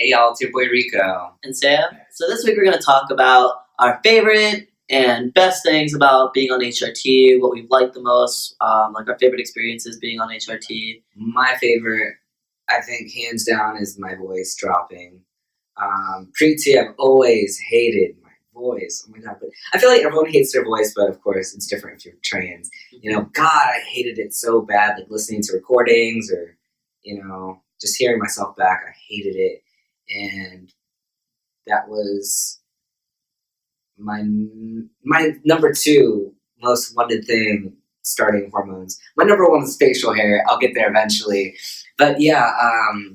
Hey y'all, it's your boy Rico. And Sam. So this week we're going to talk about our favorite and best things about being on HRT, what we've liked the most, like our favorite experiences being on HRT. My favorite, I think, hands down, is my voice dropping. Pre-T, I've always hated my voice. Oh my god, but I feel like everyone hates their voice, but of course it's different if you're trans. You know, God, I hated it so bad, like listening to recordings or, just hearing myself back. I hated it. And that was my number two most wanted thing, starting hormones. My number one is facial hair. I'll get there eventually. But yeah,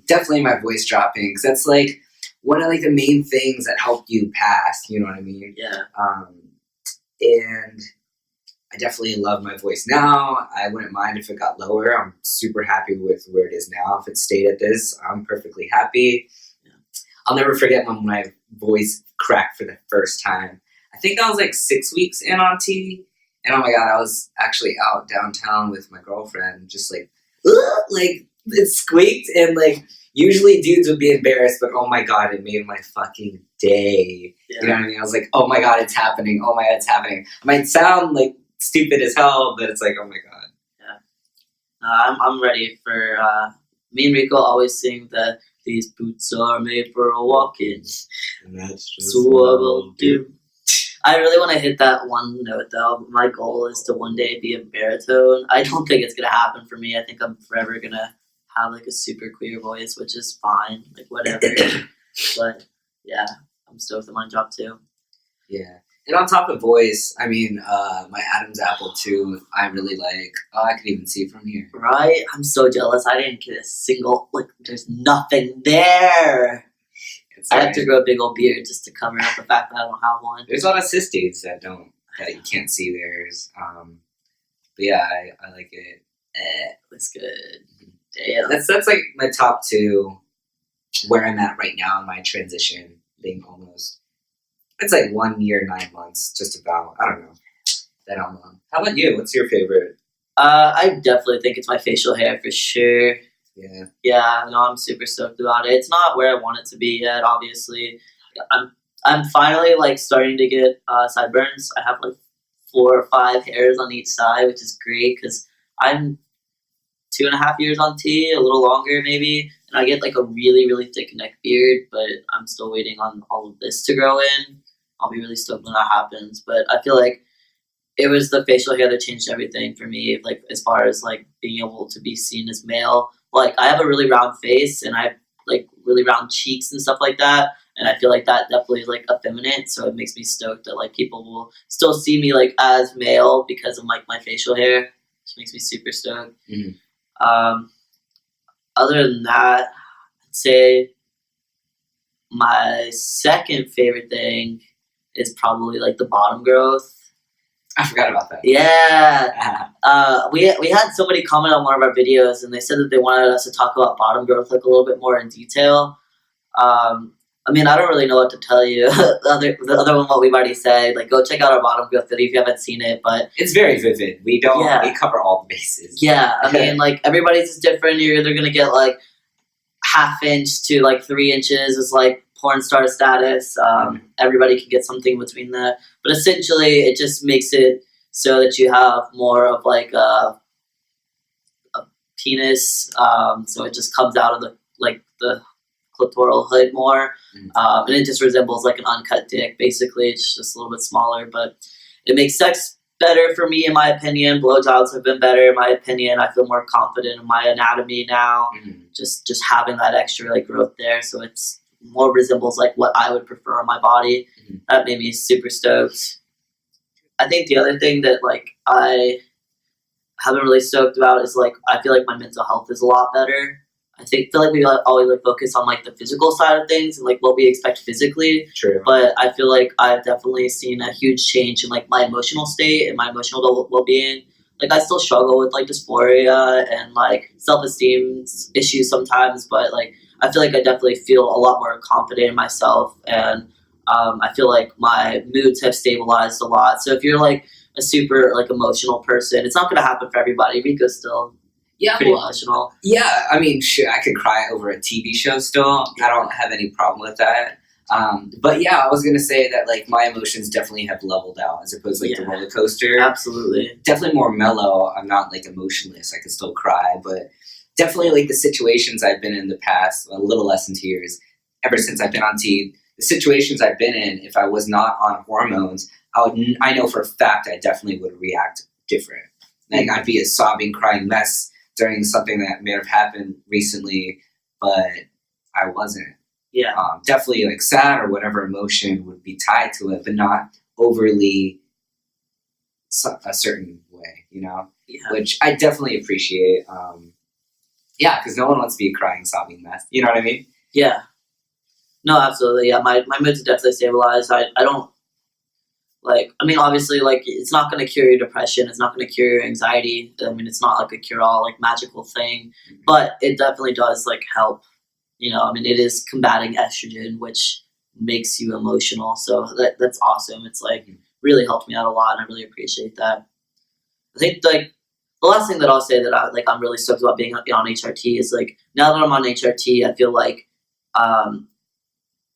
definitely my voice dropping, because that's like one of like the main things that help you pass, you know what I mean? Yeah. And I definitely love my voice now. I wouldn't mind if it got lower. I'm super happy with where it is now. If it stayed at this, I'm perfectly happy. I'll never forget when my voice cracked for the first time. I think I was like 6 weeks in on T, and oh my god, I was actually out downtown with my girlfriend, just like it squeaked, and like usually dudes would be embarrassed, but oh my god, it made my fucking day. Yeah. You know what I mean? I was like, oh my god, it's happening. Oh my god, it's happening. I might sound like stupid as hell, but it's like, oh my god. Yeah. I'm ready for. Me and Rico always sing that. These boots are made for a walk-in. And that's just what we'll do. I really want to hit that one note, though. My goal is to one day be a baritone. I don't think it's going to happen for me. I think I'm forever going to have, like, a super queer voice, which is fine. Like, whatever. But, yeah, I'm stoked on my job, too. Yeah. And on top of voice, I mean, my Adam's apple, too, I really like. Oh, I can even see it from here. Right? I'm so jealous. I didn't get a single, like, there's nothing there. I have to grow a big old beard just to cover up the fact that I don't have one. There's a lot of cis dudes that you can't see theirs. But yeah, I like it. Looks good. Damn. That's like my top two, where I'm at right now in my transition, being almost. It's like 1 year, 9 months, just about. I don't know. That I'm on. How about you? What's your favorite? I definitely think it's my facial hair for sure. Yeah. Yeah, no, I'm super stoked about it. It's not where I want it to be yet, obviously. I'm finally like starting to get sideburns. I have like 4 or 5 hairs on each side, which is great because I'm 2.5 years on T, a little longer maybe, and I get like a really, really thick neck beard, but I'm still waiting on all of this to grow in. I'll be really stoked when that happens, but I feel like it was the facial hair that changed everything for me, like as far as like being able to be seen as male. Like I have a really round face and I have like really round cheeks and stuff like that, and I feel like that definitely is like effeminate, so it makes me stoked that like people will still see me like as male because of like my facial hair, which makes me super stoked. Mm-hmm. Other than that, I'd say my second favorite thing is probably like the bottom growth. I forgot about that. Yeah. We had somebody comment on one of our videos and they said that they wanted us to talk about bottom growth like a little bit more in detail. I mean, I don't really know what to tell you. the other one, what we've already said, like go check out our bottom growth video if you haven't seen it. But it's very vivid. We cover all the bases. Yeah, I mean, like everybody's is different. You're either gonna get like 1/2 inch to like 3 inches is like porn star status. Everybody can get something between that, but essentially, it just makes it so that you have more of like a penis. So it just comes out of the clitoral hood more, and it just resembles like an uncut dick. Basically, it's just a little bit smaller, but it makes sex better for me, in my opinion. Blowjobs have been better, in my opinion. I feel more confident in my anatomy now. Just having that extra like growth there, so it's more resembles like what I would prefer on my body. That made me super stoked. I think the other thing that like I haven't really stoked about is like I feel like my mental health is a lot better. I feel like we always like focus on like the physical side of things and like what we expect physically. True. But I feel like I've definitely seen a huge change in like my emotional state and my emotional well-being. Like I still struggle with like dysphoria and like self-esteem issues sometimes, but like I feel like I definitely feel a lot more confident in myself, and I feel like my moods have stabilized a lot. So if you're like a super like emotional person, it's not going to happen for everybody. Rico still Yeah, pretty well, emotional. yeah. I mean, shit, I could cry over a TV show still. I don't have any problem with that. But yeah, I was gonna say that like my emotions definitely have leveled out as opposed to like the Yeah. roller coaster. Absolutely. Definitely more mellow. I'm not like emotionless. I can still cry, but definitely like the situations I've been in the past, a little less than tears, ever since I've been on T. The situations I've been in, if I was not on hormones, I know for a fact I definitely would react different. Like I'd be a sobbing, crying mess during something that may have happened recently, but I wasn't. Yeah. Definitely like sad or whatever emotion would be tied to it, but not overly a certain way, you know, Yeah. which I definitely appreciate. Yeah, because no one wants to be a crying, sobbing mess. You know what I mean? Yeah. No, absolutely. Yeah, my moods definitely stabilized. I don't like. I mean, obviously, like it's not going to cure your depression. It's not going to cure your anxiety. I mean, it's not like a cure-all, like magical thing, but it definitely does like help. You know, I mean, it is combating estrogen, which makes you emotional. So that's awesome. It's like really helped me out a lot, and I really appreciate that. I think like the last thing that I'll say that I'm really stoked about being on HRT is like now that I'm on HRT, I feel like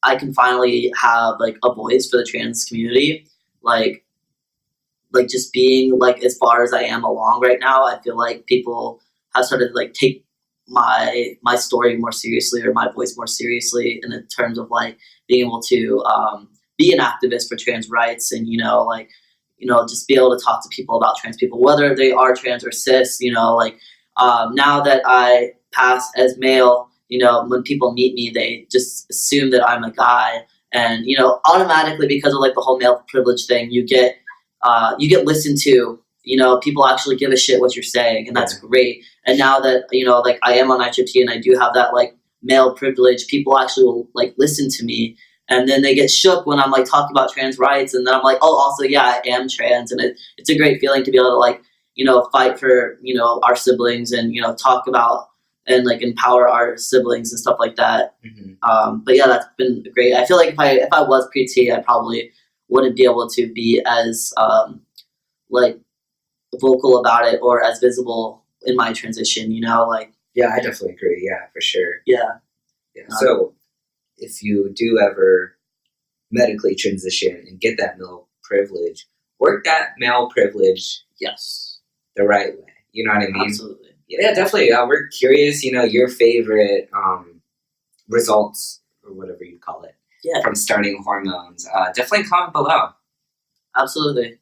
I can finally have like a voice for the trans community. Like just being like as far as I am along right now, I feel like people have started to like take my story more seriously or my voice more seriously in the terms of like being able to be an activist for trans rights and just be able to talk to people about trans people, whether they are trans or cis. Now that I pass as male, when people meet me, they just assume that I'm a guy, and automatically because of like the whole male privilege thing, you get listened to. People actually give a shit what you're saying, and that's great. And now that like I am on HRT and I do have that like male privilege, people actually will like listen to me, and then they get shook when I'm like talking about trans rights, and then I'm like, oh, also yeah, I am trans, and it's a great feeling to be able to like fight for our siblings and talk about and like empower our siblings and stuff like that. But yeah, that's been great. I feel like if I was PT, I probably wouldn't be able to be as like vocal about it or as visible in my transition. Yeah, I definitely agree. Yeah, for sure. Yeah. So, if you do ever medically transition and get that male privilege, work that male privilege Yes. the right way. You know what I mean? Absolutely. Yeah, definitely. We're curious, your favorite results or whatever you call it from starting hormones. Definitely comment below. Absolutely.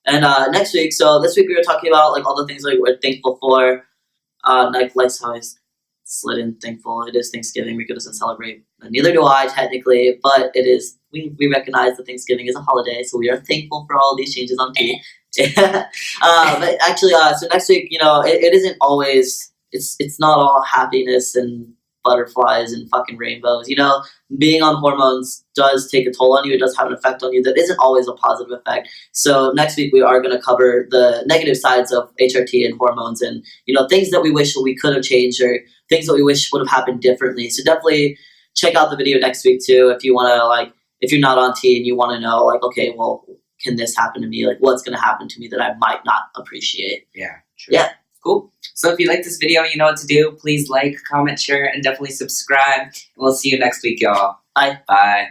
And next week, so this week we were talking about like all the things that we're thankful for. Like how I slid in thankful. It is Thanksgiving. Rico doesn't celebrate. Neither do I technically, but it is. We recognize that Thanksgiving is a holiday, so we are thankful for all of these changes on T. But actually, so next week, it isn't always. It's not all happiness and butterflies and fucking rainbows. Being on hormones does take a toll on you. It does have an effect on you that isn't always a positive effect. So next week we are going to cover the negative sides of HRT and hormones, and things that we wish we could have changed or things that we wish would have happened differently. So definitely check out the video next week too if you want to if you're not on T and you want to know okay, well, can this happen to me? Like what's going to happen to me that I might not appreciate? Yeah. True. Yeah. Cool. So if you like this video, you know what to do. Please like, comment, share, and definitely subscribe. And we'll see you next week, y'all. Bye. Bye.